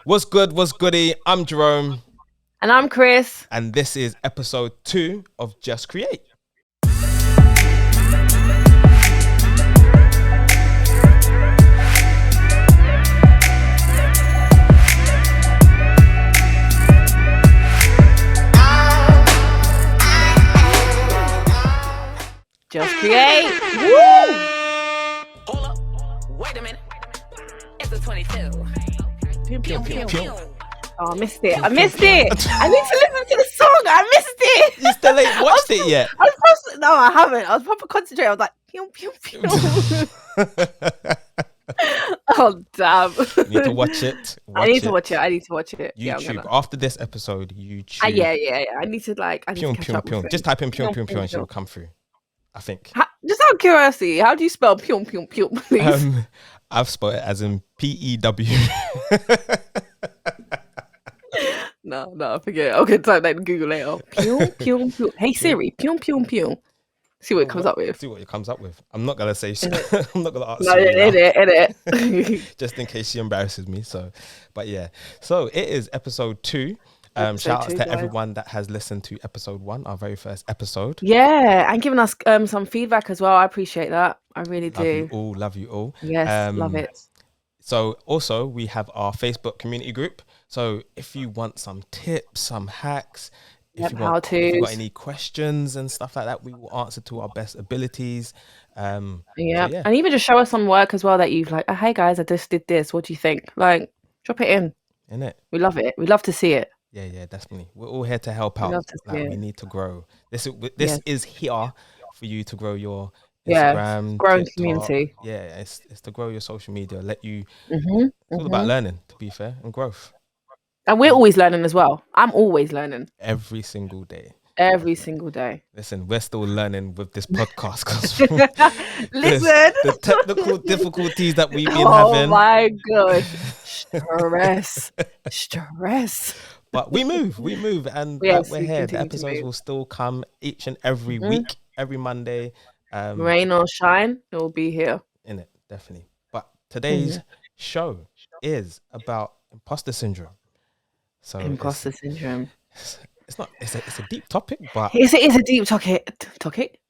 What's good? What's goody? I'm Jerome. And I'm Chris. And this is episode 2 of Just Create. Just Create. Woo! Hold up. Wait a minute. It's a 22. Pew, pew, Pew, pew. pew. Oh, I missed it. I missed it. I need to listen to the song. I missed it. You still ain't watched it yet. No, I haven't. I was proper concentrating. I was like, pew, pew, pew. Oh, damn. You need to watch it. I need to watch it. YouTube. After this episode, YouTube. Yeah. I need to Pew, catch pew, up pew. with it. Just type in pew, pew, Pew, pew, and she pew. will come through. I think. Just out of curiosity, how do you spell pew, pew, pew, please? I've spelled it as in P-E-W. No, forget it. Okay, type that in Google later. Pew, pew, pew. Hey Siri, pew, pew, pew. See what it comes up with. See what it comes up with. I'm not gonna say. I'm not gonna ask. No, Siri now. edit. Just in case she embarrasses me. So, but yeah. So it is episode 2. Episode Shout outs 2, to guys. everyone that has listened to episode 1, our very first episode. Yeah, and giving us some feedback as well. I appreciate that. I really do. Love you all. Yes, love it. So also we have our Facebook community group. So if you want some tips, some hacks, if you got any questions and stuff like that, we will answer to our best abilities. Yeah. So yeah. And even just show us some work as well that you've like, oh, hey guys, I just did this. What do you think? Like, drop it in. Innit? We love it. We love to see it. Yeah, definitely. We're all here to help We out. love to see it. We need to grow. This Yes. is here for you to grow your Yeah, Instagram, growing TikTok. community. Yeah, it's to grow your social media. It's Mhm. all about learning, to be fair, and growth And we're always learning as well. I'm always learning every single day. every single day. Listen, we're still learning with this podcast because Listen. the technical difficulties that we've been Oh having. my god. Stress. But we move, and Yes, we're we here. The continue to episodes move. will still come each and every week, every Monday. Rain or shine, it will be here. In it, definitely. But today's show is about imposter syndrome. So Imposter syndrome. it's a deep topic, but It's a deep topic.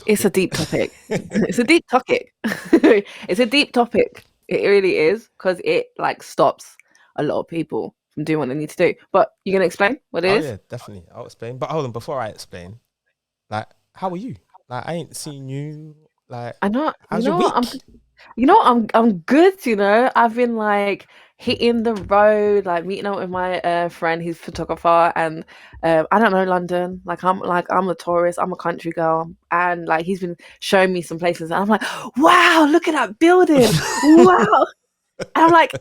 It's a deep topic. It's a deep topic. It's a deep topic. It really is, because it like stops a lot of people from doing what they need to do. But you're gonna explain what it is? yeah, definitely. I'll explain. But hold on, before I explain, like, how are you? Like, I ain't seen you. Like, I know. how's your week? I'm good. I've been like hitting the road, like meeting up with my friend. He's a photographer, and I don't know London. I'm a tourist. I'm a country girl, and like he's been showing me some places, and I'm like, wow, look at that building, wow. And I'm like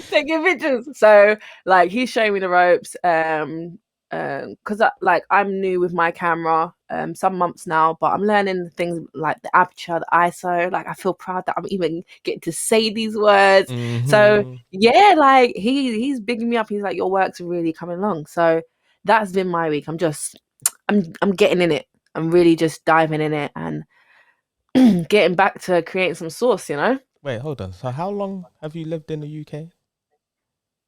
taking pictures. So like he's showing me the ropes. Because I'm new with my camera some months now, but I'm learning things like the aperture, the ISO. Like I feel proud that I'm even getting to say these words. So yeah, like he's bigging me up. He's like, your work's really coming along. So that's been my week. I'm getting in it. I'm really just diving in it and getting back to creating some sauce. Wait, hold on. So how long have you lived in the UK?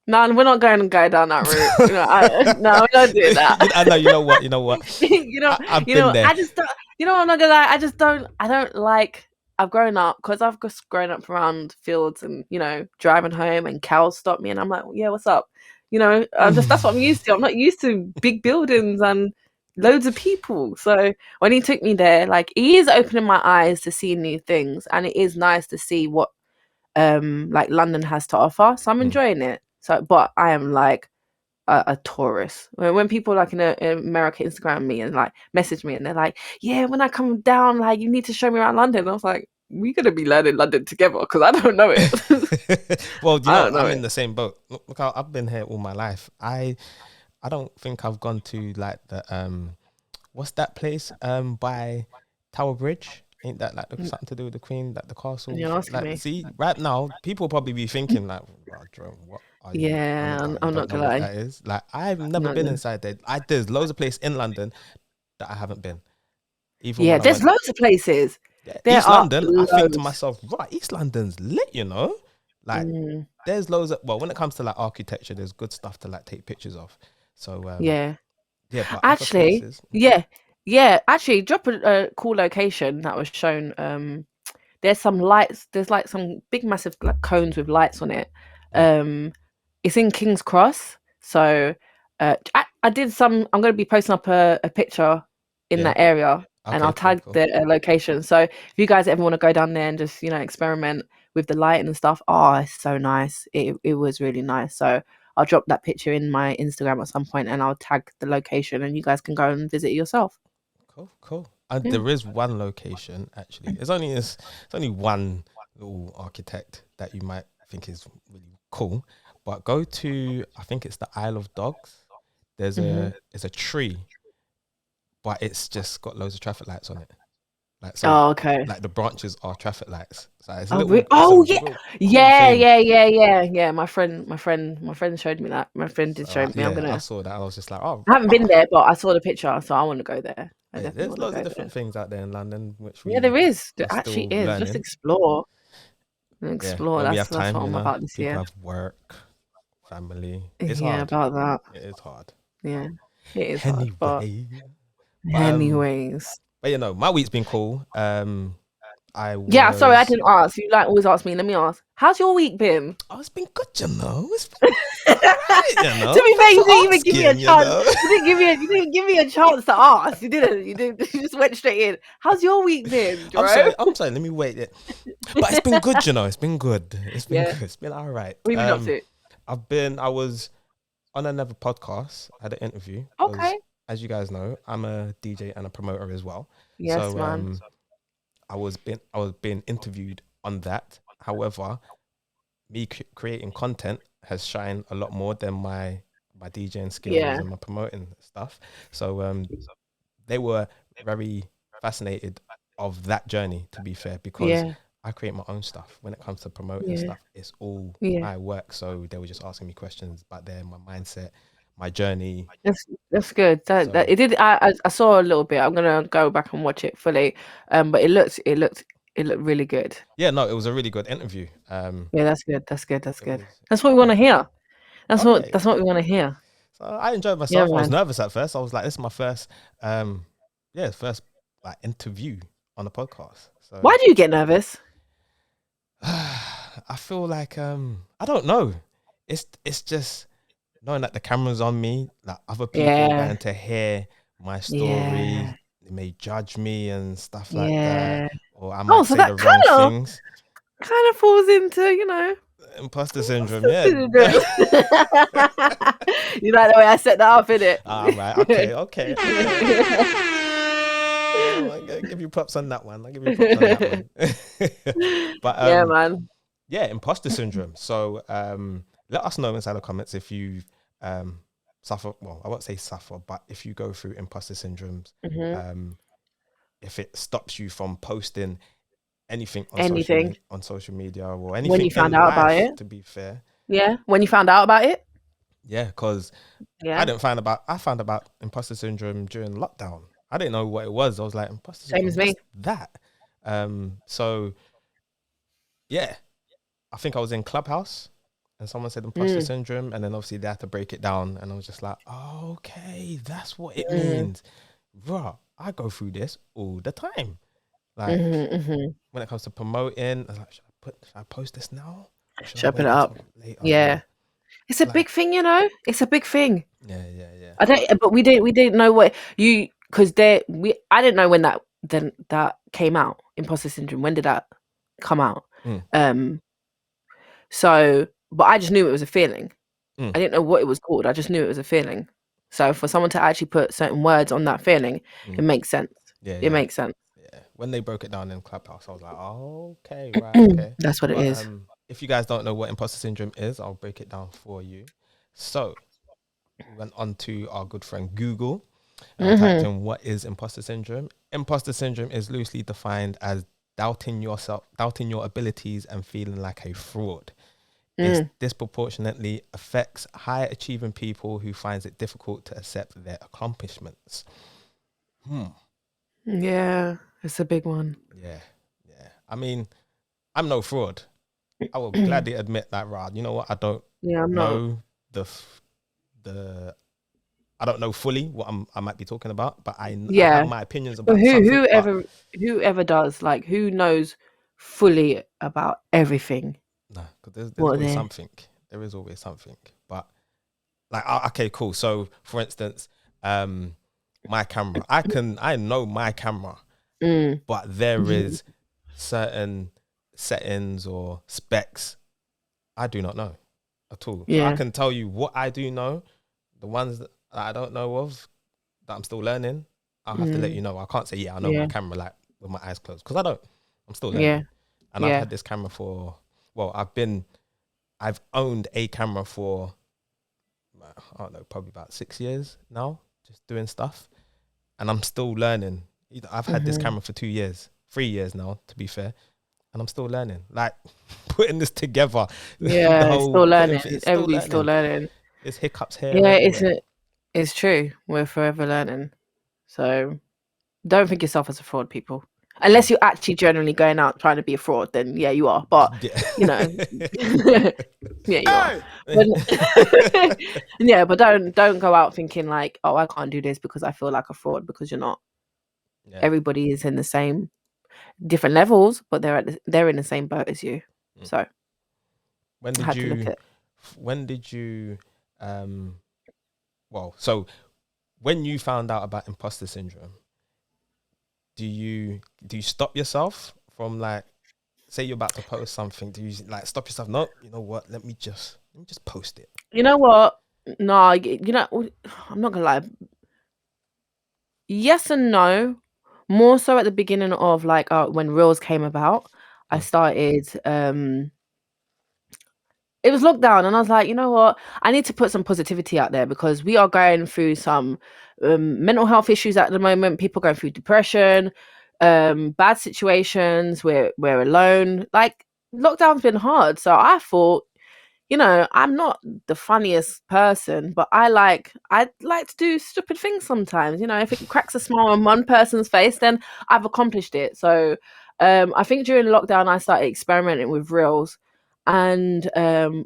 No, we're not going to go down that route. No, we don't do that. I know. You know what? I've been there. I just don't. I'm not gonna lie. I don't like. I've grown up because I've just grown up around fields and driving home and cows stop me and I'm like, yeah, what's up? That's what I'm used to. I'm not used to big buildings and loads of people. So when he took me there, like he is opening my eyes to see new things, and it is nice to see what like London has to offer. So I'm enjoying it. So, but I am like a tourist. When people like in America Instagram me and like message me and they're like, yeah, when I come down, like you need to show me around London. And I was like, we're gonna be learning London together because I don't know it. Well, I'm in the same boat. Look, I've been here all my life. I don't think I've gone to like the what's that place by Tower Bridge? Ain't that like something to do with the Queen, like the castle? You're asking me. See, right now people probably be thinking like, what are you? I'm not gonna lie. That is like I've never been inside there. There's loads of places in London that I haven't been. Even there's loads of places. East London, I think to myself, right, East London's lit, Like Mm, there's loads of, well, when it comes to like architecture, there's good stuff to like take pictures of. So yeah. yeah, but other Actually, places, yeah. Yeah. Actually, drop a cool location that was shown. There's some lights. There's like some big, massive like cones with lights on it. Mm. It's in King's Cross. So, I did some. I'm going to be posting up a picture in Yeah. that area, and Okay, I'll cool, tag cool. the location. So, if you guys ever want to go down there and just experiment with the light and stuff, oh, it's so nice. It was really nice. So, I'll drop that picture in my Instagram at some point, and I'll tag the location, and you guys can go and visit yourself. Cool, cool. Yeah. There is one location actually. It's only one little architect that you might think is really cool. But go to, I think it's the Isle of Dogs. It's a tree, but it's just got loads of traffic lights on it. Like so, Oh, okay. like the branches are traffic lights. So it's a Oh, little, it's a oh yeah, real cool yeah, thing. yeah. My friend showed me that. My friend did So show me. yeah, I saw that. I was just like, oh, I haven't been there, but I saw the picture, so I want to go there. I yeah, definitely there's want to loads of go there. different things out there in London which Yeah, we there is. There are actually still is. Just learning. explore. Yeah, Explore. when we That's have time, what I'm about this people year. have work, family. It's Yeah, hard. about that. It is hard. Yeah, it is hard. But Anyway, anyways, but my week's been cool. I yeah. Sorry, I was. didn't ask. You like always ask me. Let me ask. How's your week been? Oh, it's been good, It's been alright, To be fair, Thanks you for didn't even give me a asking, chance. You didn't give me a chance to ask. You didn't. You didn't. You just went straight in. How's your week been, I'm Jerome? sorry. I'm sorry. Let me wait it. But it's been good, It's been good. It's been Yeah. good. It's been all right. What have you been up to? I was on another podcast. I had an interview. 'Cause Okay. as you guys know, I'm a DJ and a promoter as well. Yes, So man. I was being interviewed on that. However, me creating content has shined a lot more than my DJing skills Yeah. and my promoting stuff. So they were very fascinated of that journey, to be fair, because Yeah. I create my own stuff. When it comes to promoting Yeah. stuff, it's all Yeah. my work. So they were just asking me questions about my mindset, my journey. That's good. That So it did. I saw a little bit. I'm gonna go back and watch it fully. But it looked really good. yeah, no, it was a really good interview. Yeah, that's good. That's good. That's It good. was, That's what we want to hear. That's oh yeah. what we want to hear. So I enjoyed Yeah, myself. I was man. nervous at first. I was like, this is my first, first like interview on a podcast. So Why do you get nervous? I feel like I don't know. It's just knowing that the camera's on me, like other people are Yeah. going to hear my story. Yeah. They may judge me and stuff like Yeah. that, or I might So say that the wrong things. kind of falls into Imposter syndrome, yeah. syndrome. You like the way I set that up, innit? Right. Okay. I'll give you props on that one. I'll give you props on that one. But Yeah, man. yeah, imposter syndrome. So let us know inside the comments if you suffer. Well, I won't say suffer, but if you go through imposter syndromes, Mhm. if it stops you from posting anything on Anything. social media or When anything you found in out about life, it? to be fair. Yeah. When you found out about it? Yeah, because Yeah. I found about imposter syndrome during lockdown. I didn't know what it was. I was like, imposter Same syndrome, as me. what's that? So yeah, I think I was in Clubhouse and someone said imposter syndrome, and then obviously they had to break it down, and I was just like, oh, okay, that's what it means. Bruh, I go through this all the time. Like when it comes to promoting, I was like, should I post this now? Or Should I I put wait it up? until later? Yeah. It's a Like- big thing, It's a big thing. Yeah. But we didn't know what because I didn't know when that came out. Imposter syndrome. When did that come out? So, but I just knew it was a feeling. I didn't know what it was called. I just knew it was a feeling. So for someone to actually put certain words on that feeling, it makes sense. Yeah, It makes sense. Yeah, when they broke it down in Clubhouse, I was like, oh, okay, right, okay. That's what it is. If you guys don't know what imposter syndrome is, I'll break it down for you. So we went on to our good friend Google and typed in what is imposter syndrome. Imposter syndrome is loosely defined as doubting yourself, doubting your abilities, and feeling like a fraud. It disproportionately affects high achieving people who finds it difficult to accept their accomplishments. Yeah, it's a big one. Yeah. I mean, I'm no fraud. I will gladly admit that, Rod. You know what? I don't Yeah, I'm not. know the I don't know fully what I might be talking about, but I have Yeah. my opinions But about something. But whoever does, like, who knows fully about everything? no, because there's What always they something. There is always something. But like, okay, cool. So for instance, my camera, I know my camera, mm. but there is certain settings or specs I do not know at all. So I Yeah. can tell you what I do know, the ones that I don't know of that I'm still learning. I'll have to let you know. I can't say yeah, I know my Yeah. camera like with my eyes closed because I don't. I'm still Yeah. learning, and I've Yeah. had this camera for I've owned a camera for I don't know, probably about 6 years now, just doing stuff, and I'm still learning. I've had this camera for 2 years, 3 years now, to be fair, and I'm still learning. Like putting this together, the Yeah, whole still learning. it's still Everybody's still learning. learning. There's hiccups here and Yeah, everywhere. it's true. We're forever learning. So don't think yourself as a fraud, people. Unless you're actually genuinely going out trying to be a fraud, then yeah, you are. But Yeah. you know, yeah, you are. But, yeah, but don't go out thinking like, oh, I can't do this because I feel like a fraud, because you're not. Yeah. Everybody is in the same different levels, but they're in the same boat as you. So When I did had to look you? at. When did you? Well, so when you found out about imposter syndrome, do you stop yourself from, like, say you're about to post something? Do you like stop yourself? No, you know what? Let me just post it. You know what? No, I'm not gonna lie. Yes and no. More so at the beginning of like when Reels came about, I started it was lockdown and I was like, you know what? I need to put some positivity out there because we are going through some mental health issues at the moment. People going through depression, bad situations, we're alone. Like lockdown's been hard. So I thought, I'm not the funniest person, but I like to do stupid things sometimes. If it cracks a smile on one person's face, then I've accomplished it. So I think during lockdown I started experimenting with reels, and there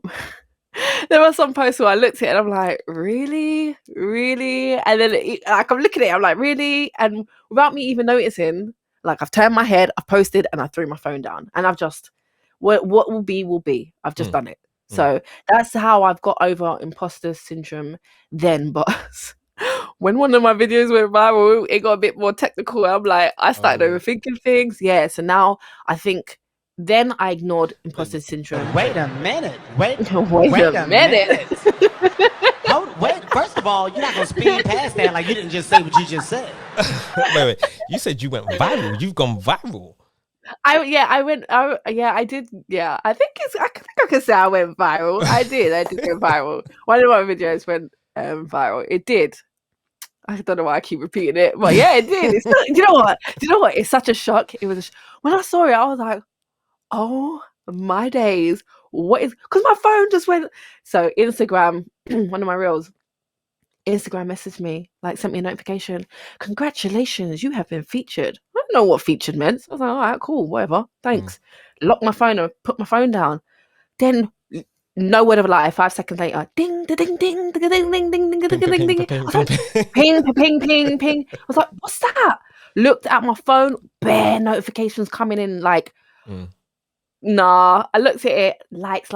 were some posts where I looked at it and I'm like, really, really, and then like I'm looking at it, I'm like, really, and without me even noticing, like I've turned my head, I've posted, and I threw my phone down, and I've just what will be will be. I've just done it. So that's how I've got over imposter syndrome then. But when one of my videos went viral, it got a bit more technical. I'm like, I started overthinking things. Yeah. So now I think then I ignored imposter syndrome. Wait a minute. Wait a minute. Wait, first of all, you're not going to speed past that like you didn't just say what you just said. Wait. You said you went viral. You've gone viral. I did. Yeah, I think I can say I went viral. I did go viral. One of my videos went viral. It did. I don't know why I keep repeating it, but yeah, it did. It's do you know what? It's such a shock. It was when I saw it, I was like, oh my days, what is? Because my phone just went. So Instagram, one of my reels, Instagram messaged me, like sent me a notification. Congratulations, you have been featured. I don't know what featured meant. So I was like, all right, cool, whatever. Thanks. Locked my phone and put my phone down. Then no word of a lie, 5 seconds later, ding, ding, ding, ding, ding, ding, ding, ding, ding, ding, ding. I was like, ping, ping, ping, ping. I was like, what's that? Looked at my phone, bare notifications coming in, like, nah. I looked at it, likes,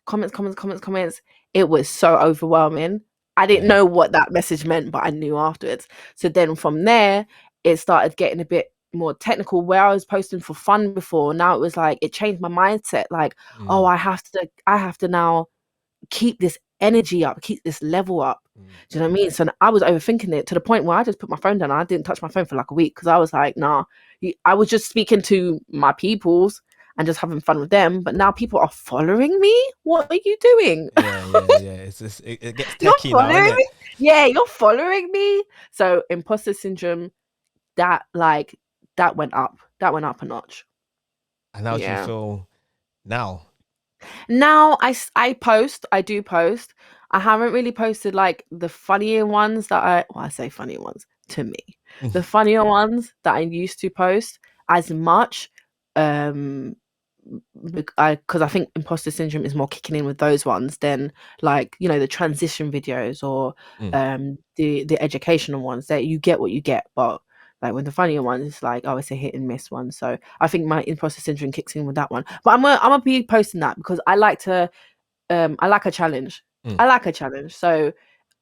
comments. It was so overwhelming. I didn't know what that message meant, but I knew afterwards. So then from there, it started getting a bit more technical. Where I was posting for fun before, now it was like it changed my mindset. Like, oh, I have to now keep this energy up, keep this level up. Do you know what I mean? So I was overthinking it to the point where I just put my phone down. I didn't touch my phone for like a week because I was like, nah. I was just speaking to my peoples and just having fun with them. But now people are following me. What are you doing? Yeah. It's just, it gets techie You're following now, isn't me? it? Yeah, you're following me. So imposter syndrome, that went up. That went up a notch. And how do you feel now? Now I do post. I haven't really posted like the funnier ones I say funnier ones to me. The funnier ones that I used to post as much. because I think imposter syndrome is more kicking in with those ones than like, you know, the transition videos or the educational ones. That you get what you get, but like with the funnier ones, it's like, oh, it's a hit and miss one. So I think my imposter syndrome kicks in with that one. But I'm gonna be posting that because I like to I like a challenge. I like a challenge. So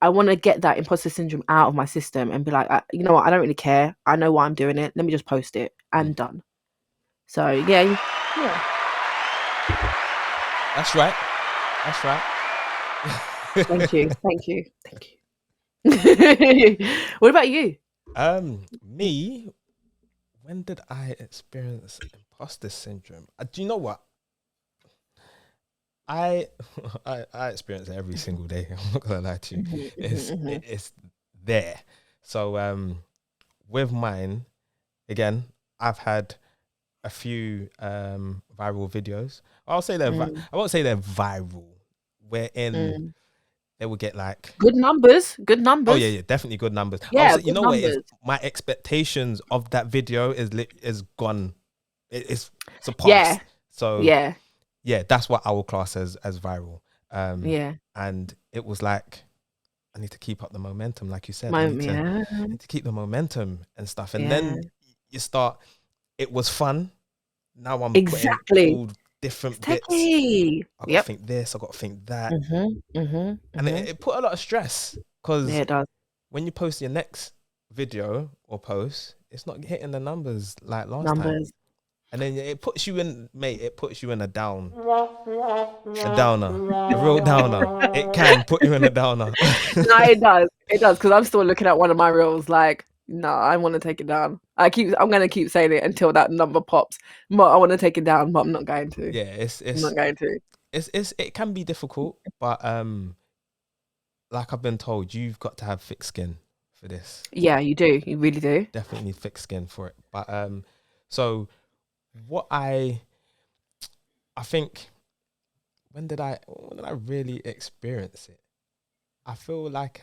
I want to get that imposter syndrome out of my system and be like, you know what, I don't really care. I know why I'm doing it. Let me just post it and done. So yeah. That's right. That's right. Thank you. What about you? Me, when did I experience imposter syndrome? Do you know what? I experience it every single day. I'm not gonna lie to you. It's there. So with mine, again, I've had a few viral videos. I won't say they're viral. Wherein they will get like good numbers. Oh yeah, definitely good numbers. Yeah, Also, you know what it is? numbers. My expectations of that video is gone. It's surpassed. So yeah, that's what I will class as viral. And it was like, I need to keep up the momentum, like you said. I need to keep the momentum and stuff. And then you start. It was fun. Now I'm putting all different bits. I got to think this. I got to think that. And it put a lot of stress because it does. when you post your next video or post, it's not hitting the numbers like last time. And then it puts you in, mate, it puts you in a downer, a real downer. It can put you in a downer. No, it does. It does, because I'm still looking at one of my reels like, no, I want to take it down. I'm going to keep saying it until that number pops. But I want to take it down, but I'm not going to. Yeah, I'm not going to. It can be difficult, but like I've been told, you've got to have thick skin for this. Yeah, you do. You really do. Definitely thick skin for it. But so what I think, when did I really experience it? I feel like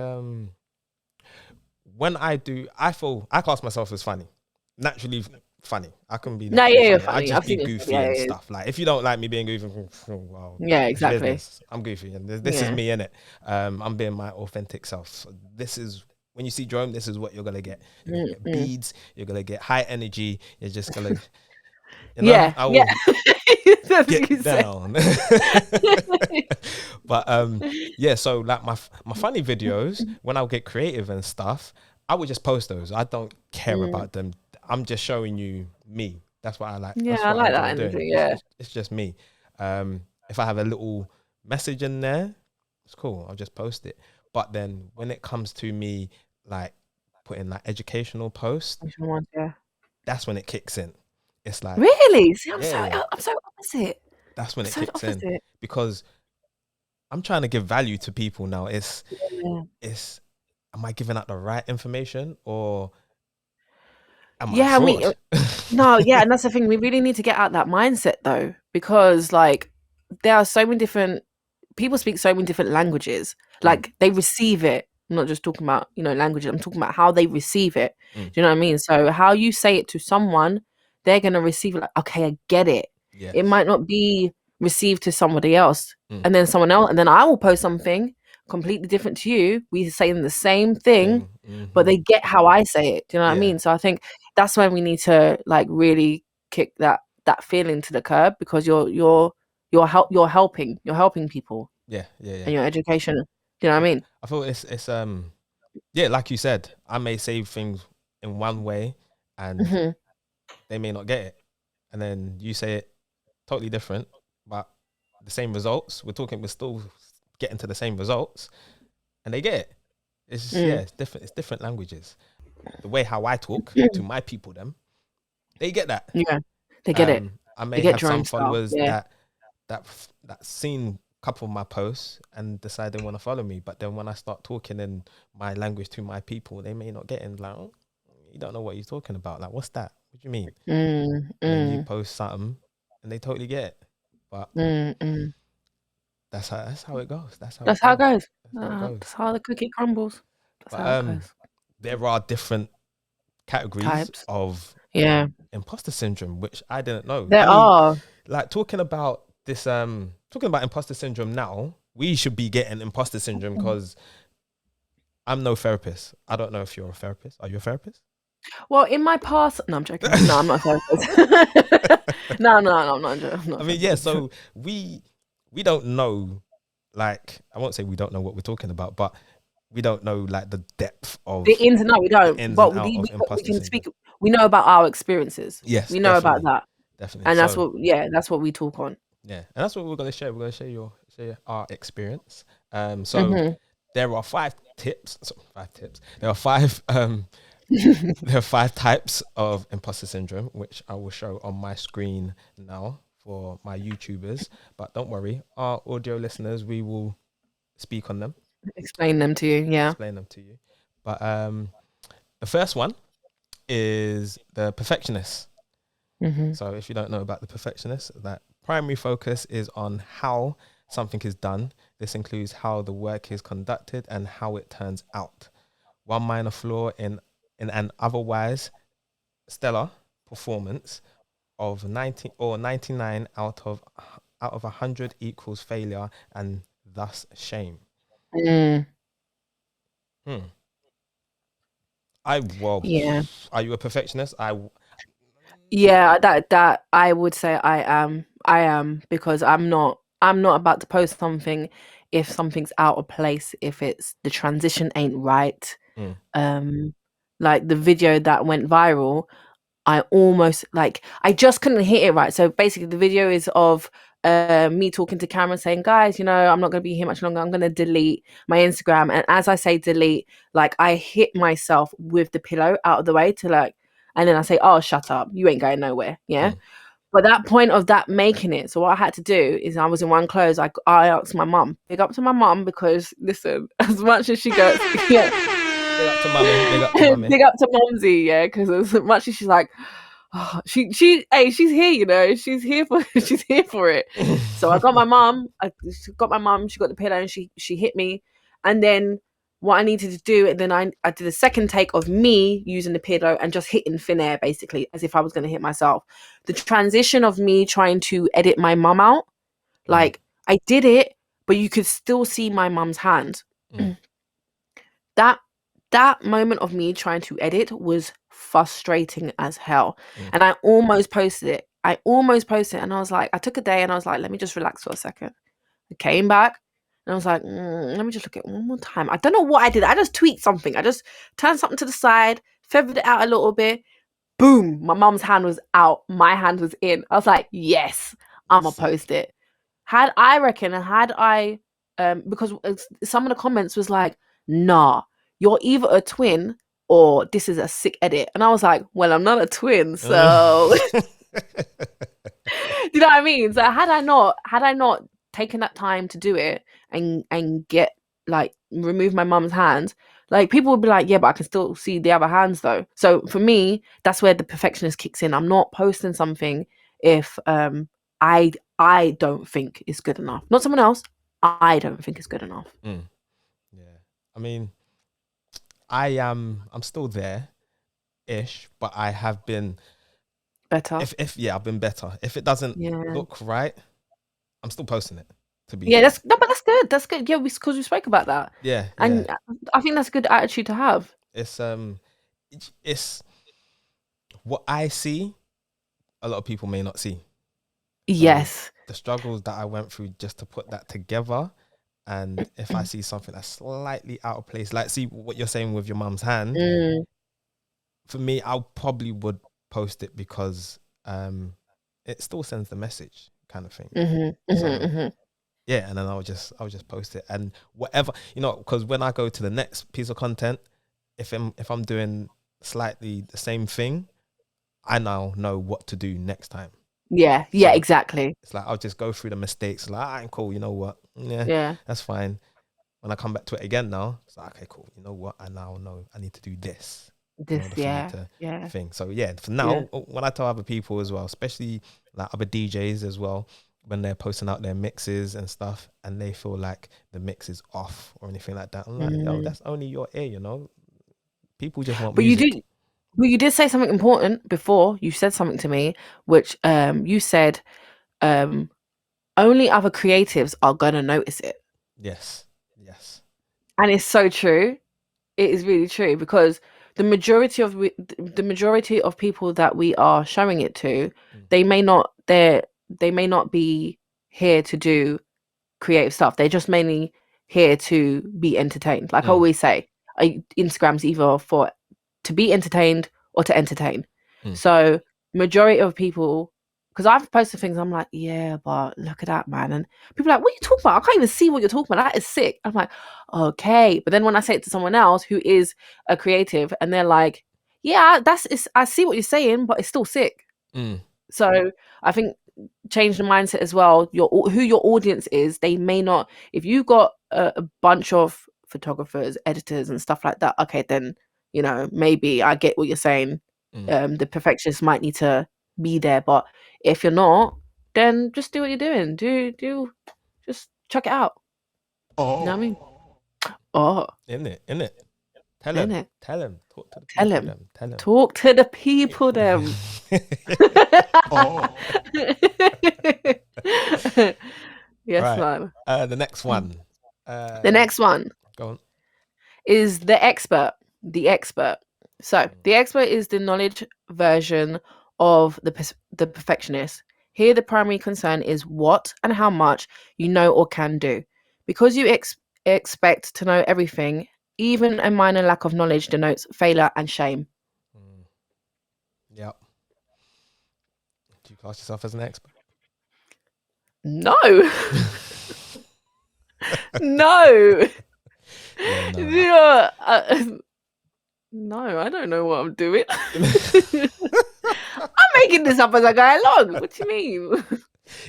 when I class myself as funny, naturally funny. I can be funny. I just be goofy and stuff. Like if you don't like me being goofy, well, yeah, exactly. Business. I'm goofy, and this is me, innit? I'm being my authentic self. So this is when you see Jerome. This is what you're gonna get. You're gonna get beads. You're gonna get high energy. You're just gonna. You know, I will get down. But yeah, so like my funny videos, when I'll get creative and stuff, I would just post those. I don't care about them. I'm just showing you me. That's what I like. Yeah, I like that energy. Yeah, it's just me. If I have a little message in there, it's cool. I'll just post it. But then when it comes to me like putting like educational posts, that's when it kicks in. It's like, really? See, I'm so opposite. That's when it kicks in, because I'm trying to give value to people now. It's am I giving out the right information, or am I fraud? No, and that's the thing. We really need to get out that mindset though, because like there are so many different people speak so many different languages. Like they receive it. I'm not just talking about, languages. I'm talking about how they receive it. Do you know what I mean? So how you say it to someone, they're going to receive it like, okay, I get it. Yes. It might not be received to somebody else, and then someone else, and then I will post something completely different to you. We saying the same thing, but they get how I say it. Do you know what I mean? So I think that's when we need to like really kick that feeling to the curb, because you're helping people. Yeah. And your education. Do you know what I mean? I feel it's like you said, I may say things in one way and they may not get it, and then you say it totally different, but the same results. We're still getting to the same results, and they get it. It's just, it's different. It's different languages. The way how I talk to my people, they get that. Yeah, they get it. I may have some followers that seen a couple of my posts and decide they want to follow me, but then when I start talking in my language to my people, they may not get in. Like, oh, you don't know what you're talking about. Like, what's that? What do you mean? And then you post something and they totally get it. But that's how it goes. That's how it goes. That's how the cookie crumbles. That's how it goes. There are different categories types of imposter syndrome, which I didn't know. There I mean, are. like talking about this, talking about imposter syndrome now, we should be getting imposter syndrome because I'm no therapist. I don't know if you're a therapist. Are you a therapist? Well, in my past, no, I'm joking. No, I'm not a therapist. No, I'm not. I'm not I a mean, yeah. therapist. So we don't know. Like, I won't say we don't know what we're talking about, but we don't know like the depth of The ins and outs, we the don't. ins But and out of we imposter can syndrome. speak. We know about our experiences. Yes, We know about definitely, that, definitely. and So that's what we talk on. yeah, and that's what we're gonna share. We're gonna share our experience. So Mhm. there are 5 tips. So 5 tips. There are five. There are 5 types of imposter syndrome, which I will show on my screen now for my YouTubers. But don't worry, our audio listeners, we will speak on them, Explain them to you. Yeah. explain them to you. But the first one is the perfectionist. Mhm. So if you don't know about the perfectionist, that primary focus is on how something is done. This includes how the work is conducted and how it turns out. One minor flaw in an otherwise stellar performance of 90 or 99 out of 100 equals failure and thus shame. Mm. Hmm. Well, Yeah. are you a perfectionist? Yeah, that I would say I am because I'm not about to post something if something's out of place, if it's the transition ain't right. Mm, Um like the video that went viral, I almost like I just couldn't hit it right. So basically the video is of me talking to camera saying, guys, I'm not gonna be here much longer. I'm gonna delete my Instagram. And as I say delete, like I hit myself with the pillow out of the way to like, and then I say, oh, shut up. You ain't going nowhere. Yeah. mm, But that point of that making it, so what I had to do is I was in one clothes. I asked my mum, big up to my mum, because listen, as much as she goes, yeah, big up to mummy. Big up to mummy. big up to Mumsy, yeah, because as much as she's like, oh, hey, she's here, she's here for she's here for it. So I got my mum, she got the pillow and she hit me, and then what I needed to do, and then I did a second take of me using the pillow and just hitting thin air basically as if I was going to hit myself. The transition of me trying to edit my mum out, Mm, like I did it, but you could still see my mum's hand. mm, that that moment of me trying to edit was frustrating as hell. mm, And I almost posted it. And I was like, I took a day and I was like, let me just relax for a second. I came back and I was like, let me just look at it one more time. I don't know what I did. I just tweaked something. I just turned something to the side, feathered it out a little bit. Boom, my mum's hand was out. My hand was in. I was like, yes, I'm going to Sick. post it. Because some of the comments was like, nah, you're either a twin or this is a sick edit. And I was like, well, I'm not a twin, so do you know what I mean? So had I not taken that time to do it and get like remove my mum's hand, like people would be like, yeah, but I can still see the other hands though. So for me, that's where the perfectionist kicks in. I'm not posting something if I don't think it's good enough. Not someone else. I don't think it's good enough. Mm, yeah. I mean, I'm still there ish, but I have been Better. if yeah, I've been better. If it doesn't Yeah. look right, I'm still posting it, to be Yeah, fair. but that's good. That's good. Yeah, because we spoke about that. Yeah, yeah. And I think that's a good attitude to have. It's what I see, a lot of people may not see. So Yes. the struggles that I went through just to put that together, and if I see something that's slightly out of place, like see what you're saying with your mum's hand, Mm. for me, I probably would post it because it still sends the message, kind of thing. Mm-hmm, So mm-hmm, mm-hmm. yeah, and then I'll just post it, and whatever, because when I go to the next piece of content, if I'm doing slightly the same thing, I now know what to do next time. Yeah, So exactly. it's like I'll just go through the mistakes. Like, I'm cool. You know what? Yeah, Yeah. that's fine. When I come back to it again now, it's like, okay, cool. You know what? I now know I need to do this in order for me to Yeah. think. So yeah, for now, when I tell other people as well, especially like other DJs as well, when they're posting out their mixes and stuff, and they feel like the mix is off or anything like that, I'm like, yo, that's only your ear. People just want But you music. do Well, you did say something important before. You said something to me, which you said only other creatives are gonna notice it, Yes. Yes. and it's so true. It is really true because the majority of people that we are showing it to, Mm. they may not be here to do creative stuff. They're just mainly here to be entertained. Like I Mm. always say, Instagram's either for to be entertained or to entertain. Mm. So majority of people, because I've posted things, I'm like, yeah, but look at that, man. And people are like, what are you talking about? I can't even see what you're talking about. That is sick. I'm like, okay. But then when I say it to someone else who is a creative and they're like, yeah, I see what you're saying, but it's still sick. Mm. So I think change the mindset as well. Who your audience is, they may not. If you've got a bunch of photographers, editors, and stuff like that, okay, then maybe I get what you're saying. Mm. The perfectionist might need to be there, but if you're not, then just do what you're doing. Just chuck it out. You know what I mean? Oh, In it. In it. Tell him. innit? Tell him. Talk to the Tell people. him. Them. Tell him. Talk to the people, them. Yes, Right. man. The next one. The next one Go on. is the expert. The expert. So the expert is the knowledge version of the perfectionist. Here, the primary concern is what and how much you know or can do. Because you expect to know everything, even a minor lack of knowledge denotes failure and shame. Mm. Yep. Do you class yourself as an expert? No. No. Yeah, no. Yeah, no, I don't know what I'm doing. I'm making this up as I go along. What do you mean?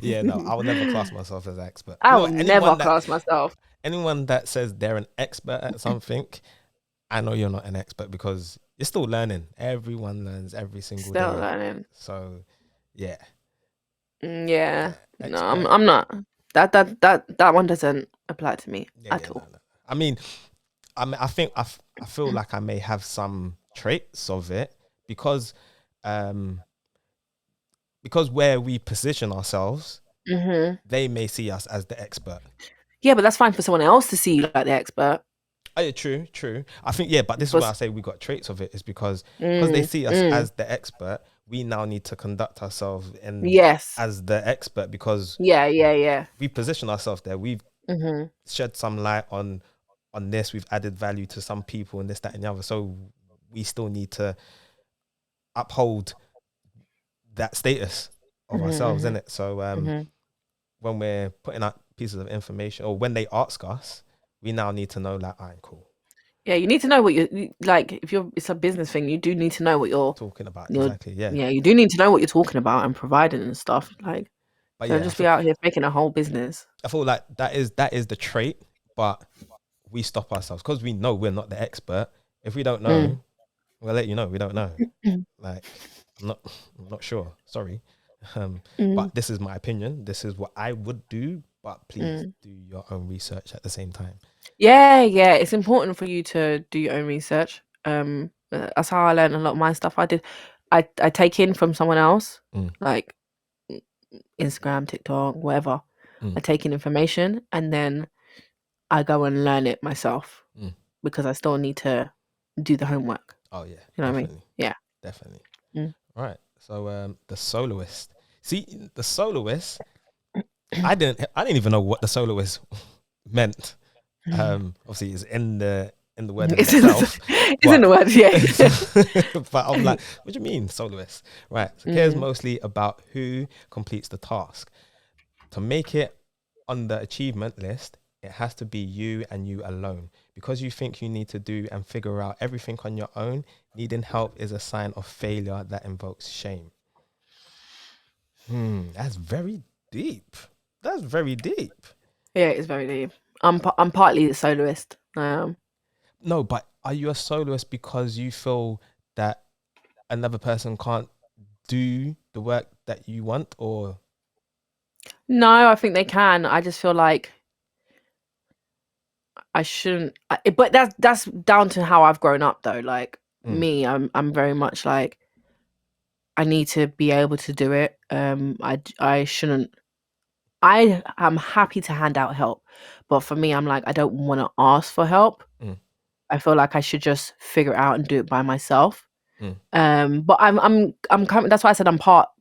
Yeah, no. I would never class myself as an expert. I You know will what, never class myself. anyone that says they're an expert at something, I know you're not an expert because you're still learning. Everyone learns every single Still day. learning. So, yeah. Yeah. No, expert. I'm not. That one doesn't apply to me at all. No. I mean, I think I feel like I may have some traits of it because where we position ourselves, Mm-hmm. they may see us as the expert. Yeah, but that's fine for someone else to see you like the expert. Oh, yeah, true. I think, yeah, but this is why I say we got traits of it is because they see us Mm. as the expert, we now need to conduct ourselves Yes. as the expert because Yeah. we position ourselves there. We've Mm-hmm. shed some light on this. We've added value to some people and this, that, and the other. So we still need to uphold that status of ourselves, innit? So when we're putting out pieces of information or when they ask us, we now need to know like, alright, cool. Yeah, you need to know what like. If it's a business thing, you do need to know what you're Talking about exactly, yeah. Yeah, you do need to know what you're talking about and providing and stuff. Like, But don't yeah, just be out here making a whole business. I feel like that is the trait, but we stop ourselves because we know we're not the expert. If we don't know, we'll let you know we don't know. Like, I'm not sure. Sorry, but this is my opinion. This is what I would do. But please do your own research at the same time. Yeah, it's important for you to do your own research. That's how I learned a lot of my stuff. I take in from someone else, like Instagram, TikTok, whatever. I take in information and then I go and learn it myself because I still need to do the homework. Oh yeah, you know what I mean? Yeah, definitely. Right. So the soloist. See, the soloist. I didn't even know what the soloist meant. Obviously, it's in the word in itself. It's in the word, yeah. But I'm like, what do you mean, soloist? Right. So cares mostly about who completes the task. To make it on the achievement list, it has to be you and you alone. Because you think you need to do and figure out everything on your own, needing help is a sign of failure that invokes shame. That's very deep. That's very deep. Yeah, it's very deep. I'm partly the soloist. No, but are you a soloist because you feel that another person can't do the work that you want, or? No, I think they can. I just feel like I shouldn't. But that's down to how I've grown up, though. Like, me, I'm very much like, I need to be able to do it. I shouldn't. I am happy to hand out help, but for me, I'm like, I don't want to ask for help. I feel like I should just figure it out and do it by myself. But I'm coming. That's why I said I'm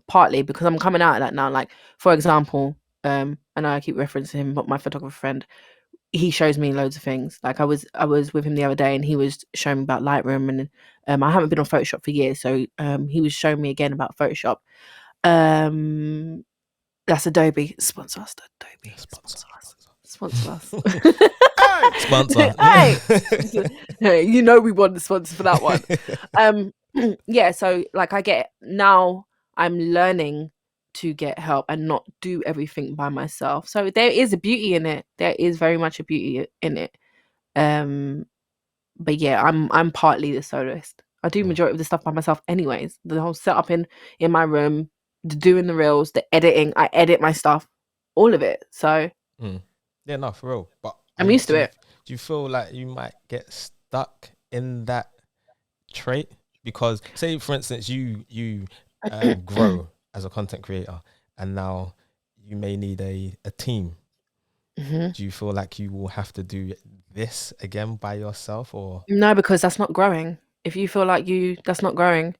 partly because I'm coming out of that now. Like, for example, I know I keep referencing him, but my photographer friend, he shows me loads of things. Like I was with him the other day, and he was showing me about Lightroom, and I haven't been on Photoshop for years, so he was showing me again about Photoshop. That's Adobe. Sponsor us, Adobe. Sponsor us. Sponsor. Hey, you know we want the sponsor for that one. Yeah, so like I get now I'm learning to get help and not do everything by myself. So there is a beauty in it. There is very much a beauty in it. But yeah, I'm partly the soloist. I do majority of the stuff by myself anyways. The whole setup in my room, the doing the reels, the editing, I edit my stuff, all of it. So yeah, no, for real. But I'm used to it. Do you feel like you might get stuck in that trait? Because say, for instance, you grow as a content creator, and now you may need a team. Do you feel like you will have to do this again by yourself, or no? Because that's not growing. If you feel like that's not growing.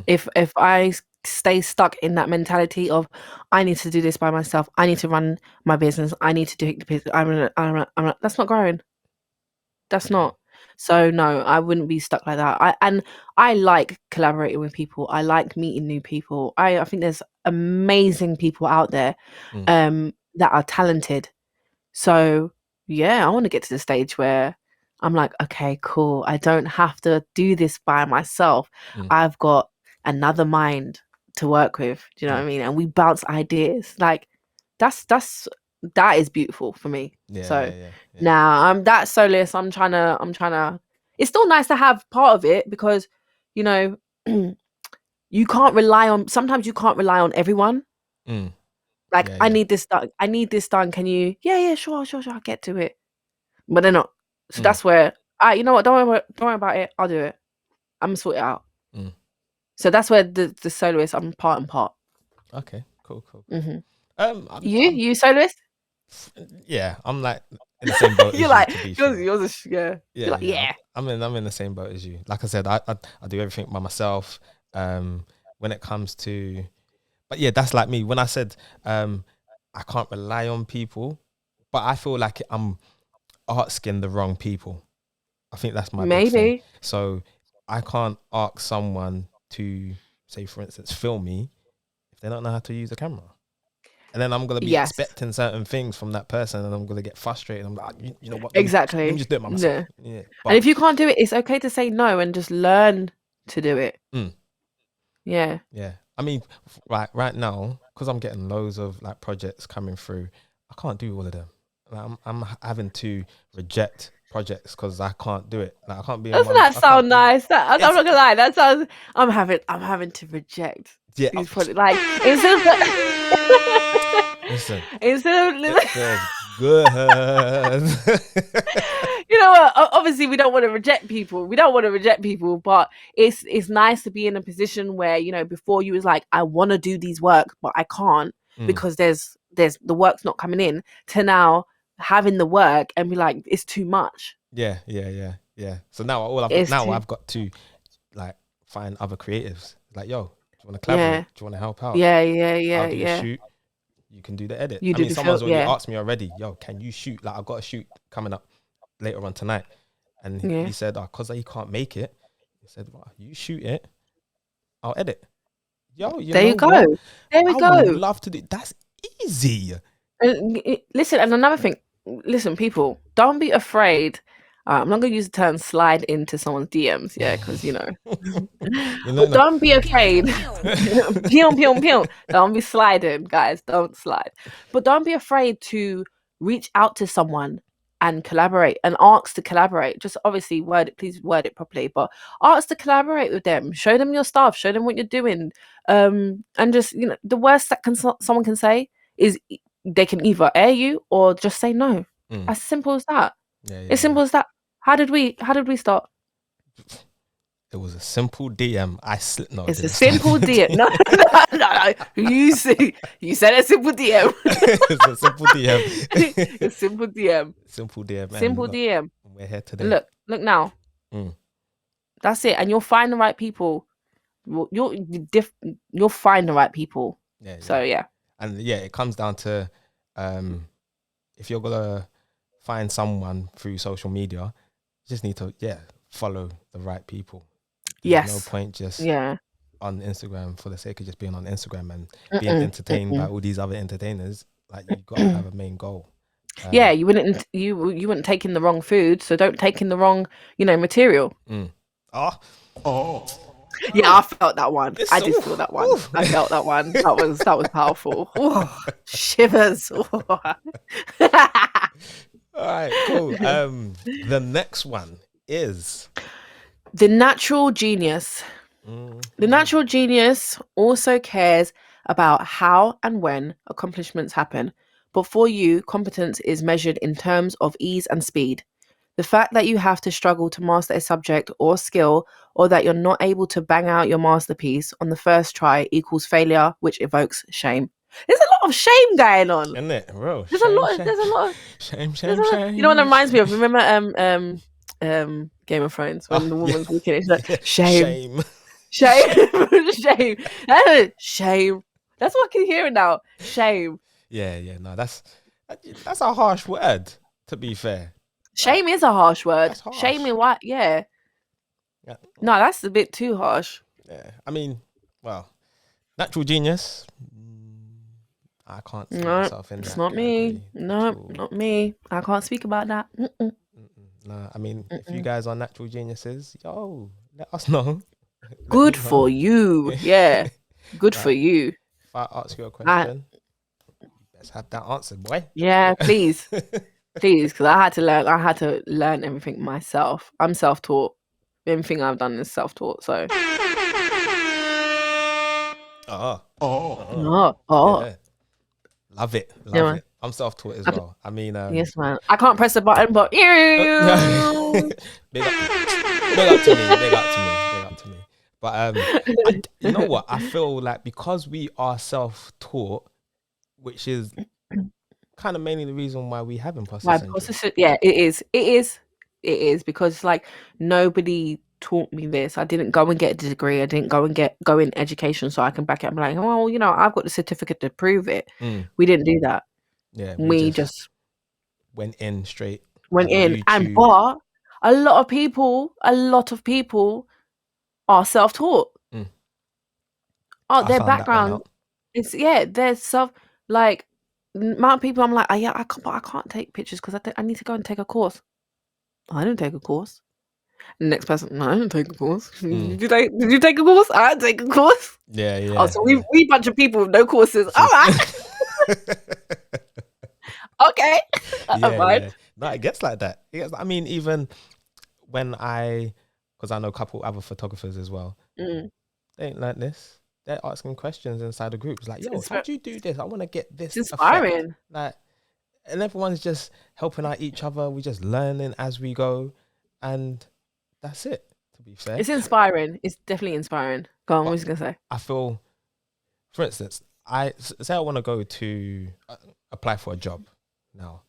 If I stay stuck in that mentality of I need to do this by myself, I need to run my business, I need to do the business, that's not growing. That's not. So no, I wouldn't be stuck like that. I like collaborating with people. I like meeting new people. I think there's amazing people out there that are talented. So yeah, I want to get to the stage where I'm like, okay, cool. I don't have to do this by myself. I've got another mind to work with. Do you know what I mean? And we bounce ideas. Like that is beautiful for me. Now I'm that soloist. I'm trying to. It's still nice to have part of it because, you know, you can't rely on. Sometimes you can't rely on everyone. Like I need this done. I need this done. Can you? Yeah, sure. I'll get to it. But they're not. So that's where you know what? Don't worry about it. I'll do it. I'm gonna sort it out. So that's where the soloist. I'm part and part. Okay, cool. You soloist? Yeah, I'm like in the same boat. You're as like you, to be yours. fair. You're like, yeah. I'm in the same boat as you. Like I said, I do everything by myself. When it comes to, but yeah, that's like me. When I said I can't rely on people, but I feel like I'm asking the wrong people. I think that's my big thing. Maybe. So I can't ask someone to, say, for instance, film me if they don't know how to use a camera. And then I'm going to be expecting certain things from that person, and I'm going to get frustrated. I'm like, you know what? Exactly. Let me just do it by myself. Yeah. And if you can't do it, it's okay to say no and just learn to do it. Yeah. Yeah. I mean, right now, because I'm getting loads of like projects coming through, I can't do all of them. Like, I'm having to reject projects because I can't do it. Like I can't be. Doesn't that sound nice? I'm not gonna lie. That sounds. I'm having to reject. Yeah. These projects. Like instead of good. You know what? Obviously, we don't want to reject people. But it's nice to be in a position where, you know, before you was like, I want to do these work, but I can't because there's the work's not coming in. To now having the work and be like, it's too much. Yeah. So now I've got to like find other creatives. Like, yo, do you want to collaborate? Yeah. Do you want to help out? Yeah. I'll do the shoot. You can do the edit. Someone's already asked me already, yo, can you shoot? Like, I've got a shoot coming up later on tonight. And he said, because he can't make it, he said, well, you shoot it, I'll edit. Yo, there you go. What? There we go. I would love to do. That's easy. Listen, and another thing, people, don't be afraid. I'm not going to use the term slide into someone's DMs, because, you know. Don't be afraid. Pew. Don't be sliding, guys. Don't slide. But don't be afraid to reach out to someone and collaborate and ask to collaborate. Just obviously please word it properly, but ask to collaborate with them. Show them your stuff. Show them what you're doing. And just, you know, the worst that someone can say is they can either air you or just say no. As simple as that. Simple as that. How did we start? It was a simple DM. I slipped. No, I It's a didn't. simple DM. No, no. You said a simple DM. It's a simple DM. A simple DM. Simple DM. Simple and DM. we're here today. And look now. Mm. That's it. And you'll find the right people. You'll find the right people. Yeah. So yeah. And yeah, it comes down to if you're gonna find someone through social media, you just need to follow the right people. There's no point just on Instagram for the sake of just being on Instagram and being entertained by all these other entertainers. Like, you got to have a main goal. You wouldn't take in the wrong food, so don't take in the wrong material. Yeah, I felt that one. I did feel that one. I felt that one. That was powerful. Ooh, shivers. All right, cool. The next one is the natural genius. The natural genius also cares about how and when accomplishments happen, but for you, competence is measured in terms of ease and speed. The fact that you have to struggle to master a subject or skill, or that you're not able to bang out your masterpiece on the first try equals failure, which evokes shame. There's a lot of shame going on. Isn't it? Bro, There's a lot of shame. You know what that reminds me of? Remember Game of Thrones when the woman's walking in, she's like, shame. Shame. That's what I can hear now. Shame. Yeah. No, that's a harsh word, to be fair. Shame is a harsh word. Harsh. Shame in what? Yeah. No, that's a bit too harsh. Yeah. I mean, well, natural genius. I can't see myself in that. It's not me. No, not me. I can't speak about that. No, I mean, if you guys are natural geniuses, let us know. Good for you. Yeah. Good for you. If I ask you a question, you best have that answered, boy. Yeah, please. Please, because I had to learn everything myself. I'm self-taught. Everything I've done is self-taught, so. Yeah. Love it. I'm self-taught as well. I mean, yes, man. I can't press the button, but big up to me. But you know what? I feel like because we are self-taught, which is kind of mainly the reason why we have imposter syndrome. Yeah, it is because like nobody taught me this. I didn't go and get a degree. I didn't go in education so I can back it up. I'm like, well, I've got the certificate to prove it. We didn't do that. Yeah, we just went in straight. And but a lot of people are self-taught. Their background they're like amount of people. I'm like, I can't take pictures because I need to go and take a course. I didn't take a course. The next person, no, I didn't take a course. Did you take a course? I didn't take a course. Yeah. Oh, so we bunch of people with no courses. All right. Okay. Yeah. No, it gets like that. I mean, even when because I know a couple other photographers as well, they ain't like this. They're asking questions inside the groups, like, "Yo, how do you do this? I want to get this." It's inspiring. Effect. Like, and everyone's just helping out each other. We're just learning as we go, and that's it. To be fair, it's inspiring. It's definitely inspiring. Go on. What was you gonna say? I feel, for instance, I want to go to apply for a job now.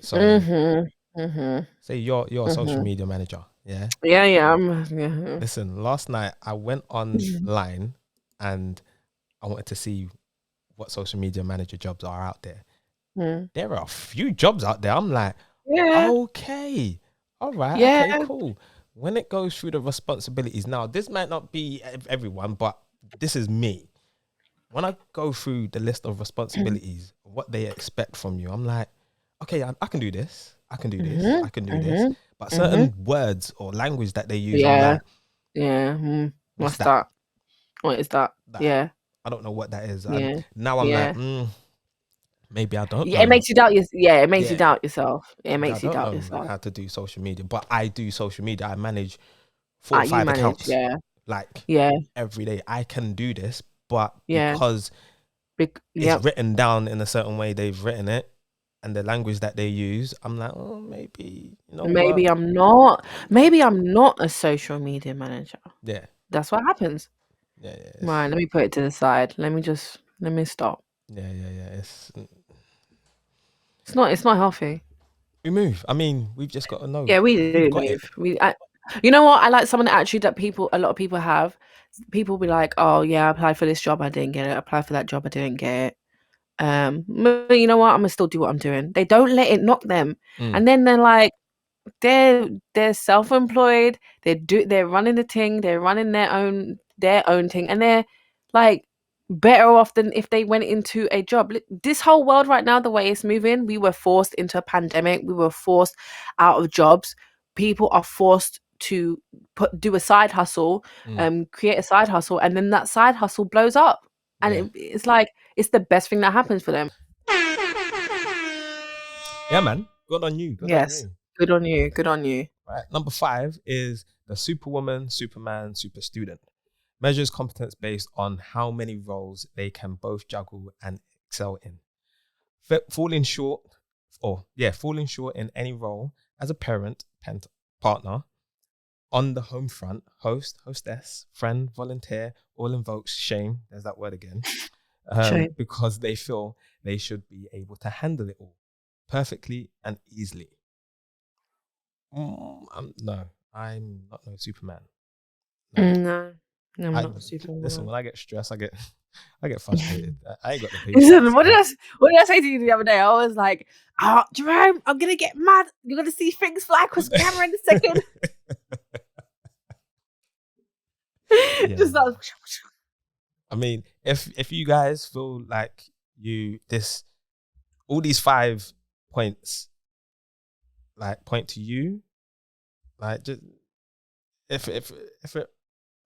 So, say you're a social media manager. Yeah. Yeah. Listen, last night I went online and I wanted to see what social media manager jobs are out there. There are a few jobs out there. I'm like, okay, all right, okay, cool. When it goes through the responsibilities, now this might not be everyone, but this is me. When I go through the list of responsibilities, what they expect from you, I'm like, okay, I can do this. I can do this. I can do this. But certain words or language that they use, I'm like, what's that? What is that? Yeah. I don't know what that is. Now I'm like, maybe I don't know. It makes you doubt it makes you doubt yourself. It makes you doubt yourself. How to do social media. But I do social media. I manage 4 or 5 accounts. Every day. I can do this, but because it's written down in a certain way, they've written it, and the language that they use, I'm like, maybe, know maybe what? I'm not. Maybe I'm not a social media manager. Yeah. That's what happens. Yeah. Right, let me put it to the side. Let me stop. Yeah. It's not healthy. We move. I mean, we've just got to know. Yeah, we We've do got it. move. You know what? I like some of the attitude that a lot of people have. People be like, "Oh yeah, I applied for this job, I didn't get it. I applied for that job, I didn't get it. But you know what? I'm gonna still do what I'm doing." They don't let it knock them, and then they're like, they're self-employed. They're running the thing. They're running their own thing, and they're like better off than if they went into a job. This whole world right now, the way it's moving, we were forced into a pandemic. We were forced out of jobs. People are forced to do a side hustle, create a side hustle, and then that side hustle blows up, and it's like it's the best thing that happens for them. Yeah, man. Good on you. Good on Yes, you. good on you. Good on you. Right. Number 5 is the superwoman, superman, super student. Measures competence based on how many roles they can both juggle and excel in. Falling short in any role as a parent, partner, on the home front, host, hostess, friend, volunteer, all invokes shame. There's that word again. Shame. Because they feel they should be able to handle it all perfectly and easily. No, I'm not no Superman. No, I'm not a superwoman. Listen, when I get stressed, I get frustrated. I ain't got the patience. Listen, what did I say to you the other day? I was like, "Oh, Jerome, I'm gonna get mad. You're gonna see things fly across the camera in a second." Just that. I mean, if you guys feel like all these 5 points like point to you, like just if it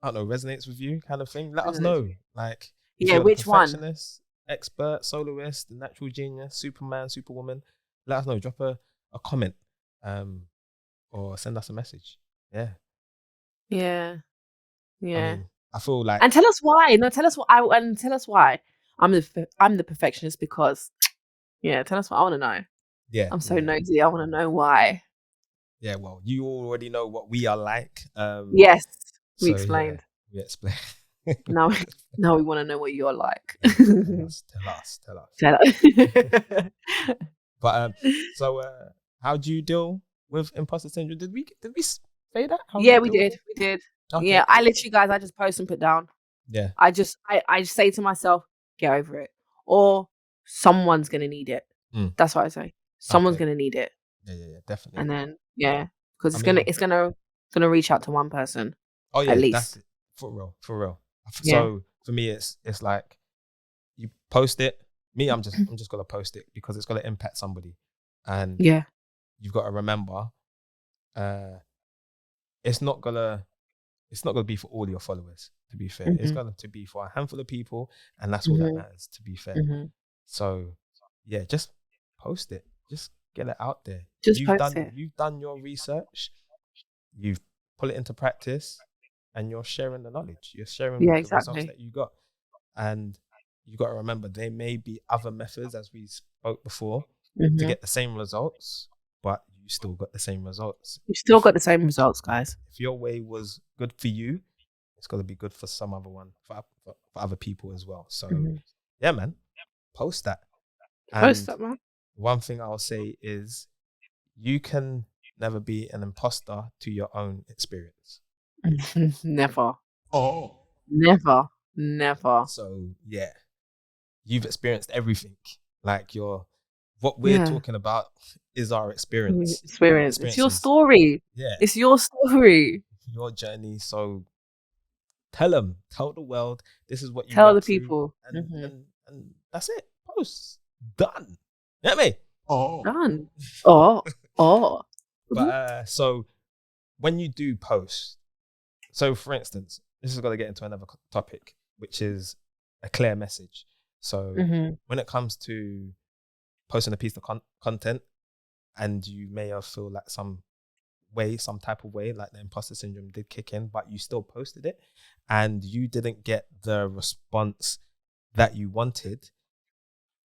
I don't know resonates with you kind of thing, let us know. Like if Yeah, you're which the one? perfectionist, expert, soloist, the natural genius, Superman, superwoman, let us know. Drop a comment, or send us a message. Yeah. Yeah. I mean, I feel like, and tell us why. No, tell us why. I'm the perfectionist because, yeah. Tell us what I want to know. yeah, I'm so nosy. I want to know why. Yeah, well, you already know what we are like. Yes, we so, explained. Yeah, we explained. Now we want to know what you're like. Tell us. But so, how do you deal with imposter syndrome? Did we say that? How Yeah, you we deal with did. it? We did. Okay. Yeah, I literally, guys, I just post and put down. Yeah. I just say to myself, get over it, or someone's gonna need it. That's what I say. Someone's gonna need it. Yeah, definitely. And then because it's gonna reach out to one person. Oh yeah, at least. that's it. For real. Yeah. So for me, it's like you post it. Me, I'm just gonna post it because it's gonna impact somebody, and you've got to remember, it's not gonna be for all your followers. To be fair, it's going to be for a handful of people, and that's all that matters. To be fair, so yeah, just post it. Just get it out there. You've done your research. You've put it into practice, and you're sharing the knowledge. You're sharing the results that you got, and you got to remember there may be other methods, as we spoke before, to get the same results, but you still got the same results. You still got the same results, guys. If your way was good for you, it's got to be good for some other one, for other people as well. So, yeah, man, post that. Post that, man. One thing I'll say is you can never be an imposter to your own experience. Never. Oh. Never. So, yeah, you've experienced everything. Like what we're talking about is our experience. It's your story. Yeah. It's your story. Your journey. So tell the world, this is what you tell the through, people. And that's it. Post. Done. You know what I mean? Oh. Done. Oh. But so when you do post, so for instance, this is going to get into another topic, which is a clear message. So when it comes to posting a piece of content, and you may have feel like some type of way, like the imposter syndrome did kick in, but you still posted it and you didn't get the response that you wanted,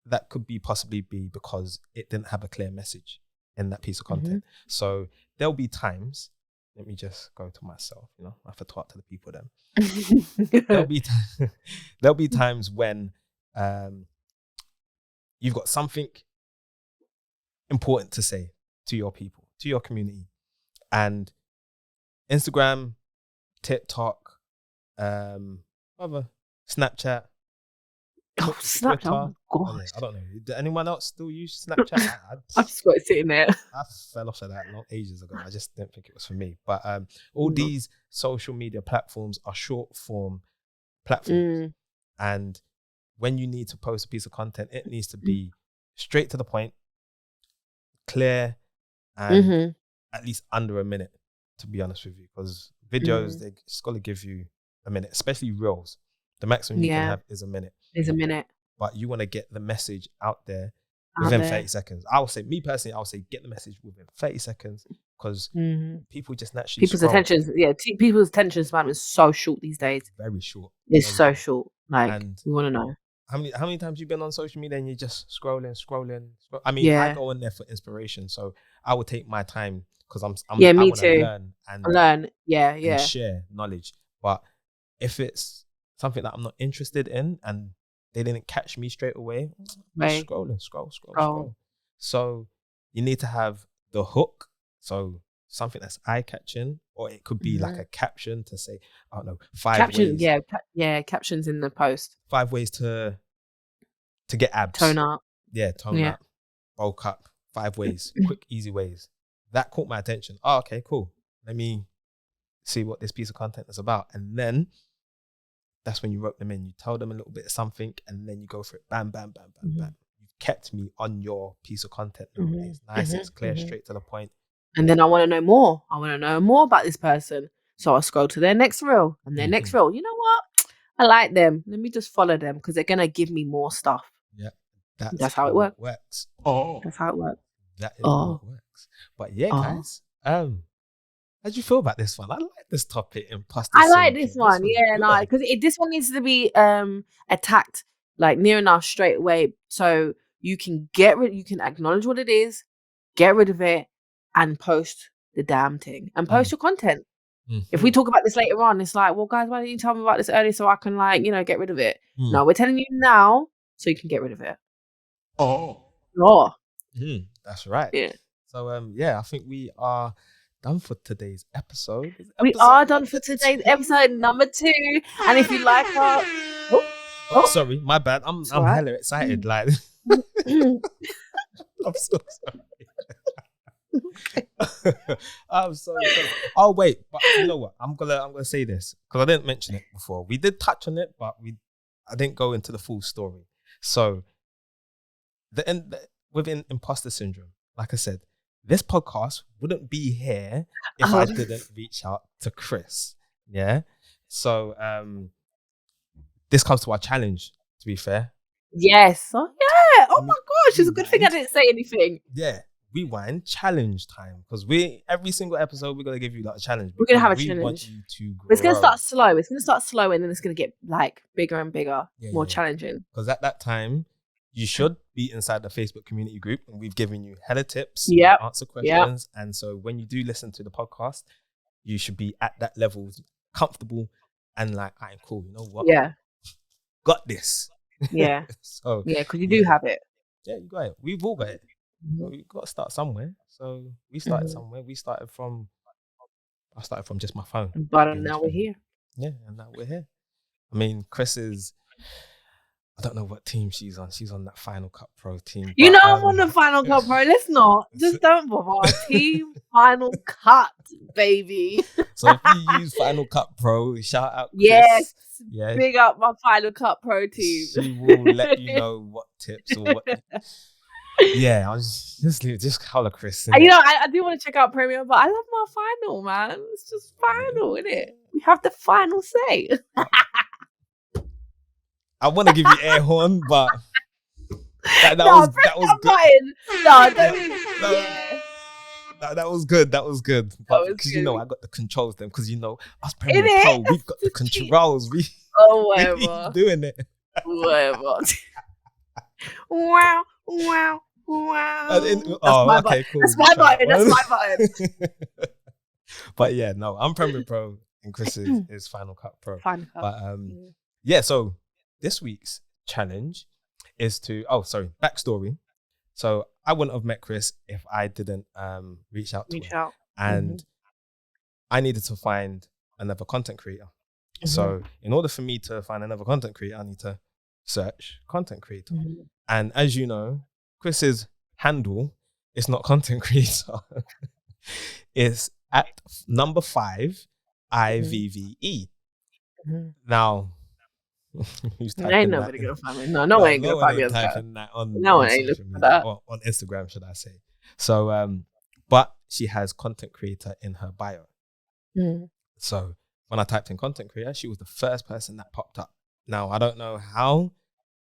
that could possibly be because it didn't have a clear message. in that piece of content. So there'll be times, let me just go to myself, you know, I have to talk to the people then. There'll be times when you've got something important to say to your people, to your community, and Instagram, TikTok, other Snapchat. Oh, Snapchat! Oh my Oh, gosh! yeah, I don't know. Does anyone else still use Snapchat? I've just got it sitting there. I fell off of that ages ago. I just didn't think it was for me. But all these social media platforms are short form platforms, and when you need to post a piece of content, it needs to be straight to the point, clear, and at least under a minute. To be honest with you, because videos they just got to give you a minute, especially reels. The maximum you can have is a minute. But you want to get the message out there within 30 seconds. I would say, me personally, I would say get the message within 30 seconds because people just naturally people's attention span is so short these days. Very short. It's so short. Like, and we want to know. How many times you've been on social media and you're just scrolling? I mean, I go on there for inspiration. So I would take my time because I want to learn and share knowledge. But if it's something that I'm not interested in and they didn't catch me straight away, scroll. So you need to have the hook. So something that's eye-catching, or it could be like a caption to say, I don't know, 5 ways. Captions in the post. 5 ways to get abs. Tone up. Yeah, tone up. Bulk up. 5 ways. Quick, easy ways. That caught my attention. Oh, okay, cool. Let me see what this piece of content is about. And then that's when you rope them in. You tell them a little bit of something and then you go for it. Bam, bam, bam, bam, bam. You've kept me on your piece of content. It's nice, it's clear, straight to the point. And then I want to know more. I want to know more about this person. So I scroll to their next reel and their next reel. You know what? I like them. Let me just follow them because they're going to give me more stuff. Yeah. That's how it works. That's how it works. That is how it works. But yeah, guys, how do you feel about this one? I like this topic, imposter syndrome. I like this one. Because this one needs to be attacked like near enough straight away, so you can you can acknowledge what it is, get rid of it, and post the damn thing and post your content. If we talk about this later on, it's like, well, guys, why didn't you tell me about this earlier so I can get rid of it? No, we're telling you now so you can get rid of it. That's right. Yeah. So I think we are done for today's episode. We are done for today's episode number 2. And if you like our sorry, my bad. I'm hella excited. Like I'm so sorry. I'm so sorry. Oh wait, but you know what? I'm gonna say this because I didn't mention it before. We did touch on it, but I didn't go into the full story. So within Imposter Syndrome, like I said, this podcast wouldn't be here if I didn't reach out to Chris. Yeah. So this comes to our challenge, to be fair. Yes. Oh yeah. Oh my gosh, it's a good thing I didn't say anything. Yeah. Rewind challenge time. Because every single episode we're gonna give you like a challenge. We're gonna have a challenge. Want you to grow. It's gonna start slow. It's gonna start slow and then it's gonna get like bigger and bigger, more challenging. Because at that time you should be inside the Facebook community group and we've given you hella tips, answer questions. And so when you do listen to the podcast, you should be at that level, comfortable and like, I'm cool. You know what? Yeah. Got this. Yeah. So because you do have it. Yeah, you got it. We've all got it. So we've got to start somewhere. So we started somewhere. I started from just my phone. But now we're here. Yeah, and now we're here. I mean, Chris is, I don't know what team she's on. She's on that Final Cut Pro team. You know I'm on the Final Cut Pro. Let's not. Just don't bother. Team Final Cut, baby. So if you use Final Cut Pro, shout out Chris. Yes. Yeah. Big up my Final Cut Pro team. She will let you know what tips or what. Yeah, I was just holler Chris. I do want to check out Premium, but I love my Final, man. It's just Final, isn't it? We have the final say. I want to give you air horn, but that was good. That was good. That was good. But because I got the controls then. Because us Premium Pro, we've got the controls. Whatever. We doing it. Whatever. Wow. Wow. That's my okay, button. cool. That's my button. That's my button. But yeah, no, I'm Premiere Pro and Chris is Final Cut Pro. Final Cut. But yeah, so this week's challenge is to backstory. So I wouldn't have met Chris if I didn't reach out to her. And I needed to find another content creator. So in order for me to find another content creator, I need to search content creator. And as you know, Chris's handle is not content creator. It's at number 5, IVVE. Now, who's typing Ain't that nobody in? gonna find me. No one ain't gonna find me. Typing that on, no on one ain't social looking for media, that. or on Instagram, should I say. So, but she has content creator in her bio. So when I typed in content creator, she was the first person that popped up. Now, I don't know how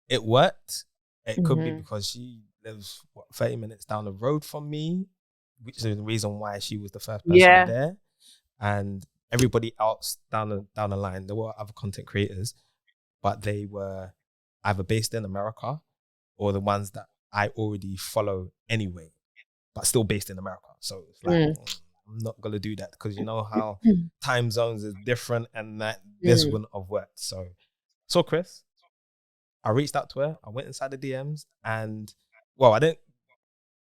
it worked. It could be because she lives 30 minutes down the road from me, which is the reason why she was the first person there. And everybody else down the line, there were other content creators, but they were either based in America or the ones that I already follow anyway, but still based in America. So it's like, I'm not going to do that because you know how time zones is different and that this wouldn't have worked. So Chris, I reached out to her. I went inside the DMs and, I didn't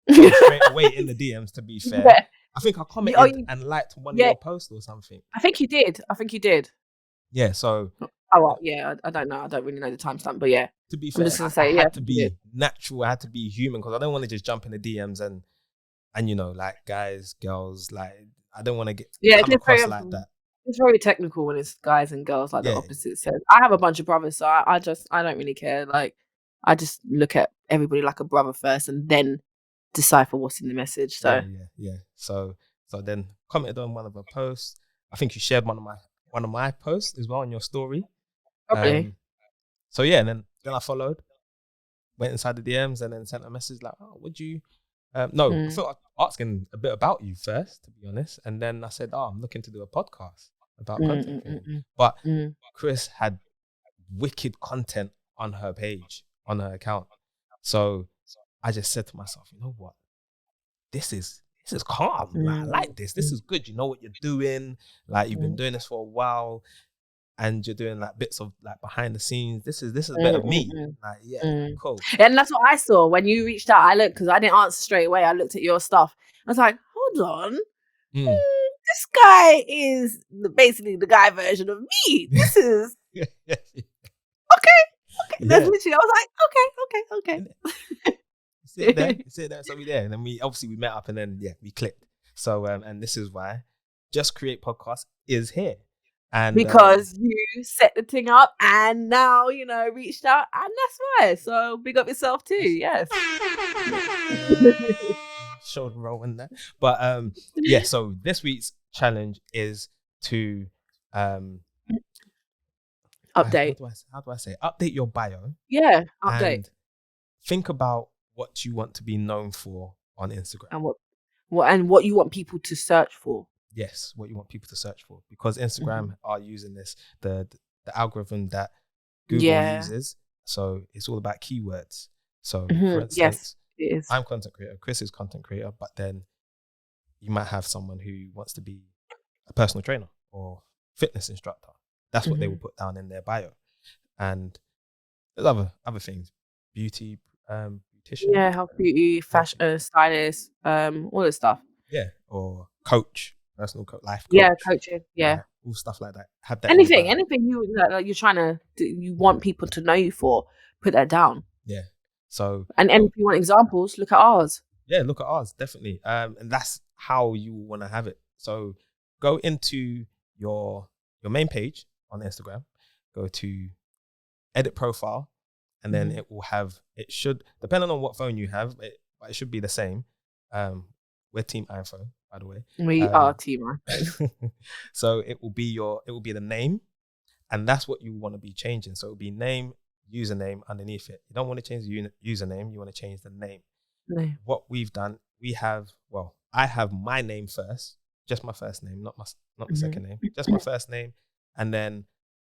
go straight away in the DMs, to be fair. Yeah. I think I commented and liked one of your posts or something. I think you did. Yeah, so. Oh, well, yeah, I don't know. I don't really know the timestamp, but yeah. To be fair, I'm just gonna say, I had to be natural. I had to be human because I don't want to just jump in the DMs and you know, like guys, girls, like I don't want to get come across like that. It's very technical when it's guys and girls, like the opposite sex. I have a bunch of brothers, so I don't really care. Like, I just look at everybody like a brother first, and then decipher what's in the message. So yeah. So then commented on one of her posts. I think you shared one of my posts as well on your story. Probably. So yeah, and then I followed, went inside the DMs, and then sent a message like, "Oh, would you?" I thought asking a bit about you first, to be honest, and then I said, "Oh, I'm looking to do a podcast about content creating." But Chris had wicked content on her page, on her account. So I just said to myself, you know what? This is calm. Like, I like this. This is good. You know what you're doing. Like you've been doing this for a while, and you're doing like bits of like behind the scenes. This is a bit of me. Like cool. And that's what I saw when you reached out. I looked because I didn't answer straight away. I looked at your stuff. I was like, hold on. This guy is basically the guy version of me. This is okay. That's literally. I was like, okay. Sit there. So we there, and then we met up, and then we clicked. So and this is why Just Create Podcast is here. And because you set the thing up and now, you know, reached out, and that's why. So big up yourself too. Yes. Shoulder roll in there. But so this week's challenge is to update. How do I say? Update your bio. Yeah, update. And think about what you want to be known for on Instagram. And what you want people to search for. Yes, what you want people to search for, because Instagram are using this the algorithm that Google uses. So it's all about keywords. So for instance, it is. I'm content creator, Chris is content creator, but then you might have someone who wants to be a personal trainer or fitness instructor. That's what they will put down in their bio. And there's other things, beauty, beautician. Yeah, health, beauty, fashion, stylist, all this stuff. Yeah, or coach. Personal life coach. Yeah, coaching. Yeah, all stuff like that. Have that. Anything you're trying to do, you want people to know you for, put that down. Yeah. So and if you want examples, look at ours. Yeah, look at ours, definitely. And that's how you want to have it. So go into your main page on Instagram. Go to edit profile, and then it will have. It should, depending on what phone you have, it should be the same. We're Team iPhone, by the way. We are Team iPhone. So it will be the name, and that's what you want to be changing. So it'll be name, username underneath it. You don't want to change the username. You want to change the name. No. What we've done, I have my name first, just my first name, not the second name, just my first name, and then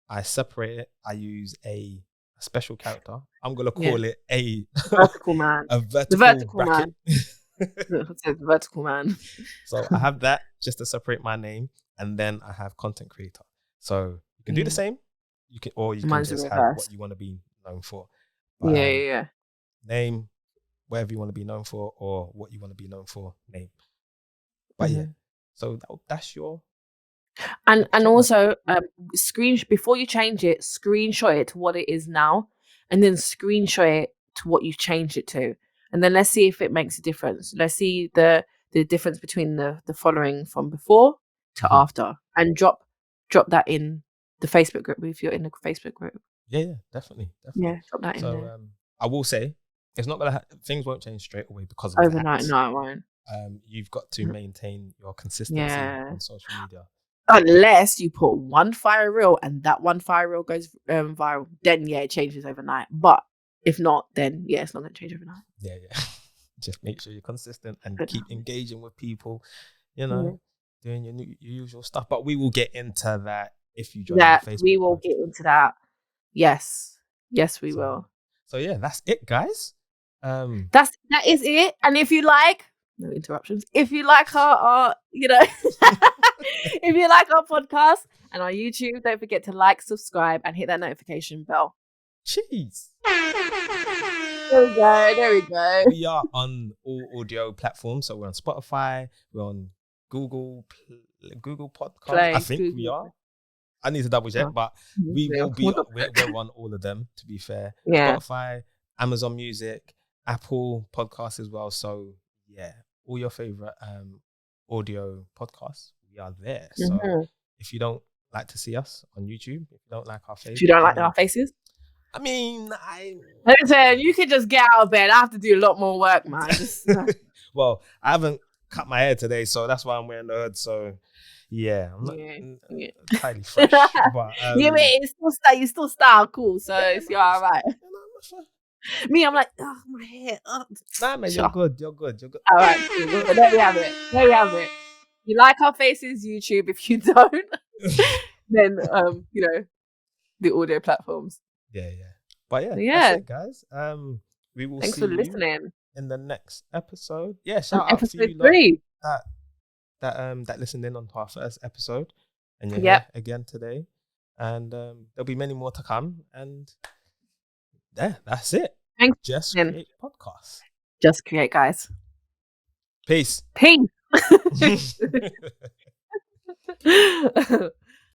I separate it. I use a a special character. I'm gonna call it a Vertical man. a The vertical vertical bracket. It says vertical man. So I have that just to separate my name, and then I have content creator. So you can do the same. You can Mine's just the have reverse. what you want to be known for. Yeah. Name, whatever you want to be known for, or what you want to be known for. Name. But yeah, so that's your. And also, before you change it, screenshot it to what it is now, and then screenshot it to what you've changed it to, and then let's see if it makes a difference. Let's see the difference between the following from before to after, and drop that in the Facebook group if you're in the Facebook group. Yeah, definitely. Yeah, drop that in there. I will say it's not gonna things won't change straight away because of overnight. that. No, it won't. You've got to maintain your consistency on social media. Unless you put one fire reel and that one fire reel goes viral, then it changes overnight. But if not, then it's not going to change overnight. Yeah. Just make sure you're consistent and keep engaging with people. Doing your usual stuff. But we will get into that if you join our Facebook. We will get into that. Yes, we will. So yeah, that's it, guys. That is it. And if you like, no interruptions. If you like our if you like our podcast and our YouTube, don't forget to like, subscribe, and hit that notification bell. Cheese. There we go. We are on all audio platforms. So we're on Spotify. We're on Google Podcast. I think we are. I need to double check, but we will be. We're on all of them. To be fair, Spotify, Amazon Music, Apple Podcasts as well. So yeah, all your favorite audio podcasts, we are there. So if you don't like to see us on YouTube, if you don't like our faces, I mean, listen, you can just get out of bed. I have to do a lot more work, man. Well, I haven't cut my hair today, so that's why I'm wearing the hood. So yeah, I'm not entirely fresh, but you still style cool, so you're all right. Me, I'm like, oh, my hair. Oh. Nah, man, you're good. All right, cool. There we have it. You like our faces, YouTube. If you don't, then the audio platforms. Yeah. But that's it, guys. We will Thanks see for listening in the next episode. Yeah, shout out episode to you 3 that listened in on our first episode, and you're here again today. And there'll be many more to come. And that's it. Thanks. Just Create podcast. Just Create, guys. Peace.